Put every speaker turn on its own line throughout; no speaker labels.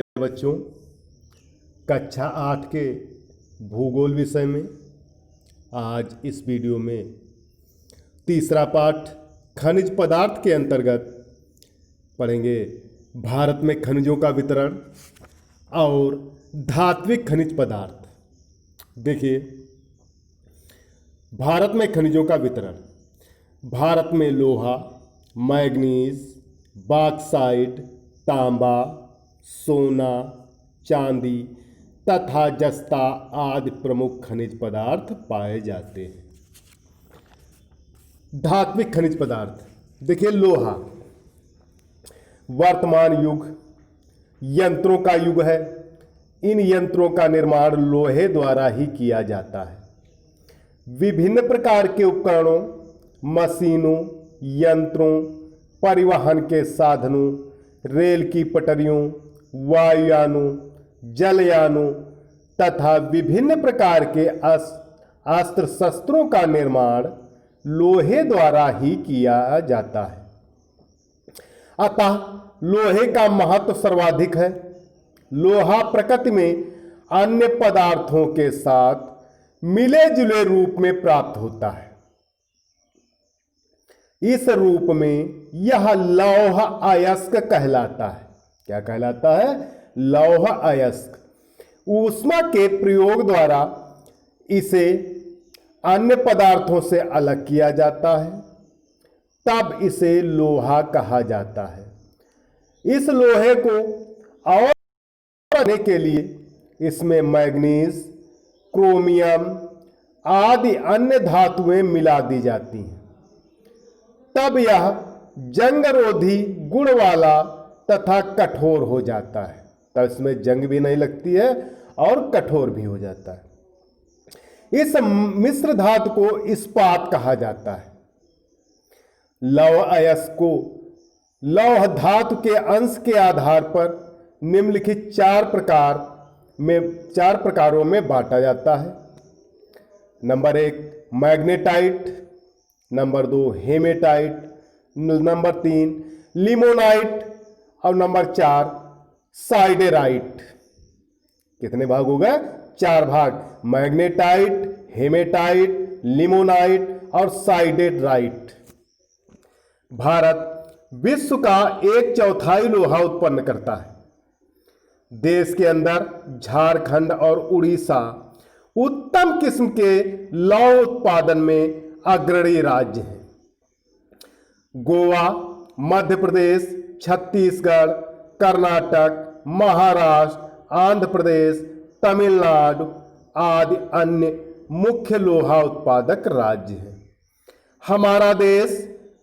बच्चों, कक्षा 8 के भूगोल विषय में आज इस वीडियो में तीसरा पाठ खनिज पदार्थ के अंतर्गत पढ़ेंगे। भारत में खनिजों का वितरण और धात्विक खनिज पदार्थ। देखिए, भारत में खनिजों का वितरण। भारत में लोहा, मैग्नीज, बॉक्साइट, तांबा, सोना, चांदी तथा जस्ता आदि प्रमुख खनिज पदार्थ पाए जाते हैं। धात्विक खनिज पदार्थ। देखिए, लोहा वर्तमान युग यंत्रों का युग है। इन यंत्रों का निर्माण लोहे द्वारा ही किया जाता है। विभिन्न प्रकार के उपकरणों, मशीनों, यंत्रों, परिवहन के साधनों, रेल की पटरियों, वायुयानों, जलयानों तथा विभिन्न प्रकार के अस्त्र शस्त्रों का निर्माण लोहे द्वारा ही किया जाता है। अतः लोहे का महत्व सर्वाधिक है। लोहा प्रकृति में अन्य पदार्थों के साथ मिले जुले रूप में प्राप्त होता है। इस रूप में यह लौह अयस्क कहलाता है। क्या कहलाता है? लौह अयस्क। ऊष्मा के प्रयोग द्वारा इसे अन्य पदार्थों से अलग किया जाता है, तब इसे लोहा कहा जाता है। इस लोहे को और करने के लिए इसमें मैग्नीज, क्रोमियम आदि अन्य धातुएं मिला दी जाती हैं, तब यह जंगरोधी गुण वाला तथा कठोर हो जाता है। तब इसमें जंग भी नहीं लगती है और कठोर भी हो जाता है। इस मिश्र धातु को इस्पात कहा जाता है। लौह अयस्क को लौह धातु के अंश के आधार पर निम्नलिखित चार प्रकारों में बांटा जाता है। Number 1 magnetite, number 2 haematite, number 3 limonite और नंबर 4 साइडेराइट। कितने भाग हो गए? 4 भाग। मैग्नेटाइट, हेमेटाइट, लिमोनाइट और साइडेराइट। भारत विश्व का 1/4 लोहा उत्पन्न करता है। देश के अंदर झारखंड और उड़ीसा उत्तम किस्म के लौह उत्पादन में अग्रणी राज्य हैं। गोवा, मध्य प्रदेश, छत्तीसगढ़, कर्नाटक, महाराष्ट्र, आंध्र प्रदेश, तमिलनाडु आदि अन्य मुख्य लोहा उत्पादक राज्य हैं। हमारा देश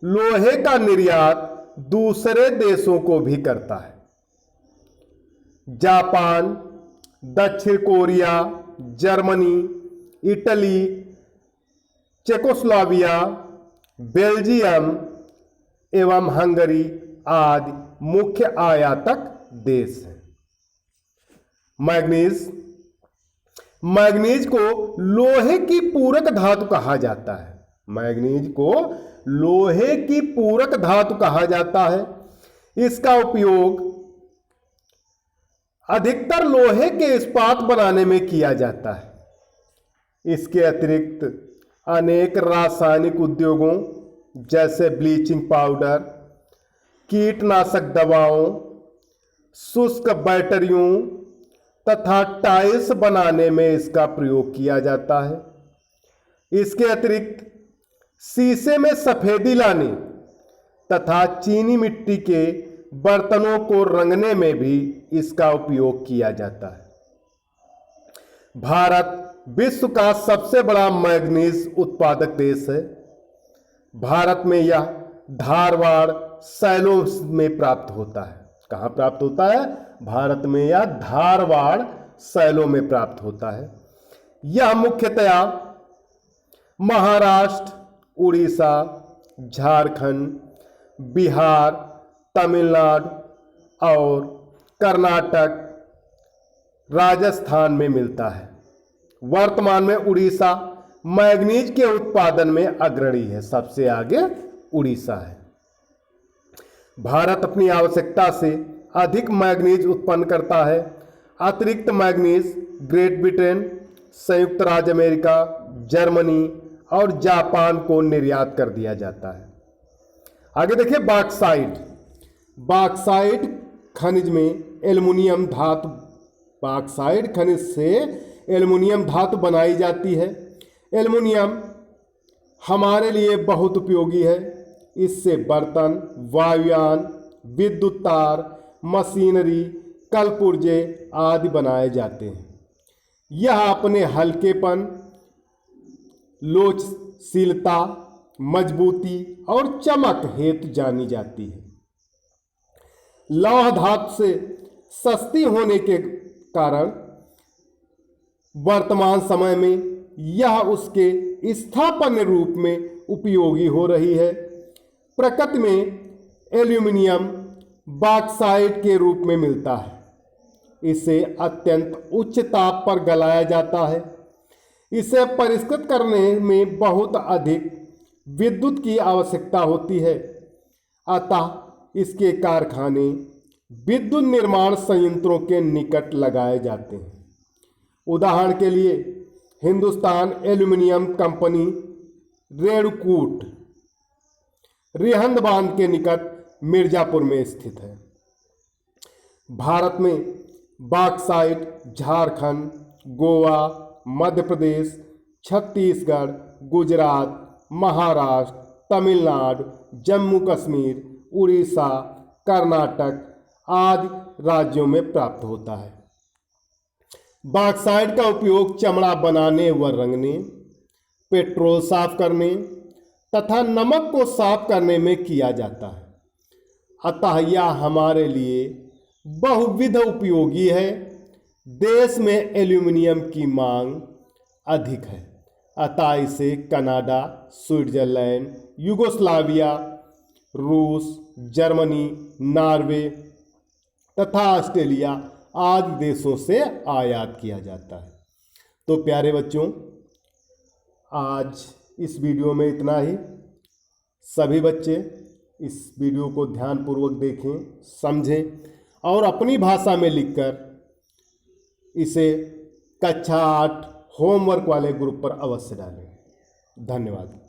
लोहे का निर्यात दूसरे देशों को भी करता है। जापान, दक्षिण Korea, Germany, Italy, Czechoslovakia, Belgium एवं हंगरी आदि मुख्य आयातक देश हैं। मैग्नीज। मैग्नीज को लोहे की पूरक धातु कहा जाता है। मैग्नीज को लोहे की पूरक धातु कहा जाता है। इसका उपयोग अधिकतर लोहे के इस्पात बनाने में किया जाता है। इसके अतिरिक्त अनेक रासायनिक उद्योगों जैसे ब्लीचिंग पाउडर, कीटनाशक दवाओं, शुष्क बैटरियों तथा टाइल्स बनाने में इसका प्रयोग किया जाता है। इसके अतिरिक्त शीशे में सफेदी लाने तथा चीनी मिट्टी के बर्तनों को रंगने में भी इसका उपयोग किया जाता है। भारत विश्व का सबसे बड़ा मैग्नीज उत्पादक देश है। भारत में यह धारवाड़ सैलों में प्राप्त होता है। कहाँ प्राप्त होता है? भारत में यह धारवाड़ सैलों में प्राप्त होता है। यह मुख्यतया महाराष्ट्र, उड़ीसा, झारखंड, बिहार, तमिलनाडु और कर्नाटक, राजस्थान में मिलता है। वर्तमान में उड़ीसा मैग्नीज के उत्पादन में अग्रणी है। सबसे आगे उड़ीसा है। भारत अपनी आवश्यकता से अधिक मैग्नीज उत्पन्न करता है। अतिरिक्त मैग्नीज ग्रेट ब्रिटेन, संयुक्त राज्य अमेरिका, जर्मनी और जापान को निर्यात कर दिया जाता है। आगे देखिए बॉक्साइट। बॉक्साइट खनिज में एल्युमिनियम धातु, बॉक्साइट खनिज से एल्युमिनियम धातु बनाई जाती है। एल्युमिनियम हमारे लिए बहुत उपयोगी है। इससे बर्तन, वायुयान, विद्युत तार, मशीनरी, कलपुर्जे आदि बनाए जाते हैं। यह अपने हल्केपन, लोचशीलता, मजबूती और चमक हेतु जानी जाती है। लौह धातु से सस्ती होने के कारण वर्तमान समय में यह उसके स्थापन रूप में उपयोगी हो रही है। प्रकृति में एल्यूमिनियम बॉक्साइट के रूप में मिलता है। इसे अत्यंत उच्च ताप पर गलाया जाता है। इसे परिष्कृत करने में बहुत अधिक विद्युत की आवश्यकता होती है, अतः इसके कारखाने विद्युत निर्माण संयंत्रों के निकट लगाए जाते हैं। उदाहरण के लिए हिंदुस्तान एल्यूमिनियम कंपनी रेणुकूट रिहंद बांध के निकट मिर्जापुर में स्थित है। भारत में बॉक्साइट झारखंड, गोवा, मध्य प्रदेश, छत्तीसगढ़, गुजरात, महाराष्ट्र, तमिलनाडु, जम्मू कश्मीर, उड़ीसा, कर्नाटक आदि राज्यों में प्राप्त होता है। बॉक्साइट का उपयोग चमड़ा बनाने व रंगने, पेट्रोल साफ करने तथा नमक को साफ करने में किया जाता है। अतः यह हमारे लिए बहुविध उपयोगी है। देश में एल्यूमिनियम की मांग अधिक है, अतः इसे कनाडा, स्विट्जरलैंड, यूगोस्लाविया, रूस, जर्मनी, नॉर्वे तथा ऑस्ट्रेलिया आदि देशों से आयात किया जाता है। तो प्यारे बच्चों, आज इस वीडियो में इतना ही। सभी बच्चे इस वीडियो को ध्यानपूर्वक देखें, समझें और अपनी भाषा में लिखकर इसे कक्षा 8 होमवर्क वाले ग्रुप पर अवश्य डालें। धन्यवाद।